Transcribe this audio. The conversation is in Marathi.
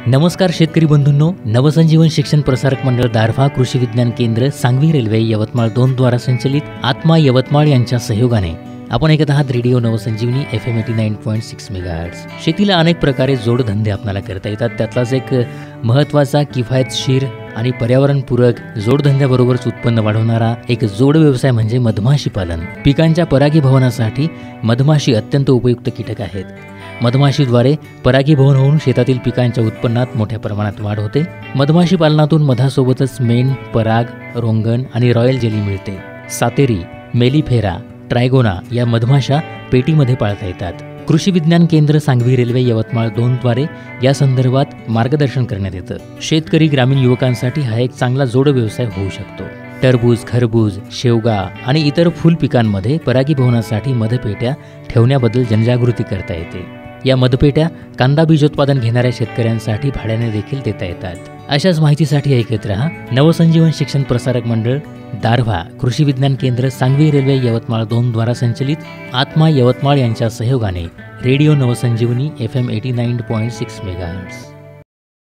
नमस्कार शेतकरी बंधूंनो, नवसंजीवन शिक्षण प्रसारक मंडळ दारव्हा कृषी विज्ञान केंद्र सांगवी रेल्वे यवतमाळ 2 द्वारा संचलित आत्मा यवतमाळ यांच्या सहयोगाने आपण ऐकत आहात रेडिओ नवसंजीवनी FM 89.6 मेगाहर्ट्झ। शेतीला अनेक प्रकारे जोडधंदे आपल्याला करता येतात। त्यातलाच एक महत्त्वाचा, किफायतशीर आणि पर्यावरणपूरक जोडधंद्याबरोबरच उत्पन्न वाढवणारा एक जोड व्यवसाय म्हणजे मधमाशी पालन। पिकांच्या परागीभवनासाठी मधमाशी अत्यंत उपयुक्त कीटक आहेत। मधमाशीद्वारे परागीभवन होऊन शेतातील पिकांच्या उत्पन्नात मोठ्या प्रमाणात वाढ होते। मधमाशी पालनातून मधासोबतच मेण, पराग, रोंगण आणि रॉयल जेली मिळते। सातेरी, मेलिफेरा, ट्रायगोना या मधमाशा पेटीमध्ये पाळता येतात। कृषी विज्ञान केंद्र सांगवी रेल्वे यवतमाळ 2 द्वारे या संदर्भात मार्गदर्शन करण्यात येतं। शेतकरी ग्रामीण युवकांसाठी हा एक चांगला जोड व्यवसाय होऊ शकतो। टरबूज, खरबूज, शेवगा आणि इतर फुल पिकांमध्ये परागीभवनासाठी मधपेट्या ठेवण्याबद्दल जनजागृती करता येते। या मधपेट्या कांदा बीजोत्पादन घेणाऱ्या शेतकऱ्यांसाठी भाड्याने देखील देता येतात। अशाच माहितीसाठी ऐकत रहा नवसंजीवन शिक्षण प्रसारक मंडळ दारव्हा कृषी विज्ञान केंद्र सांगवी रेल्वे यवतमाळ 2 द्वारा संचलित आत्मा यवतमाळ यांच्या सहयोगाने रेडिओ नवसंजीवनी FM 89.6 मेगाहर्ट्झ।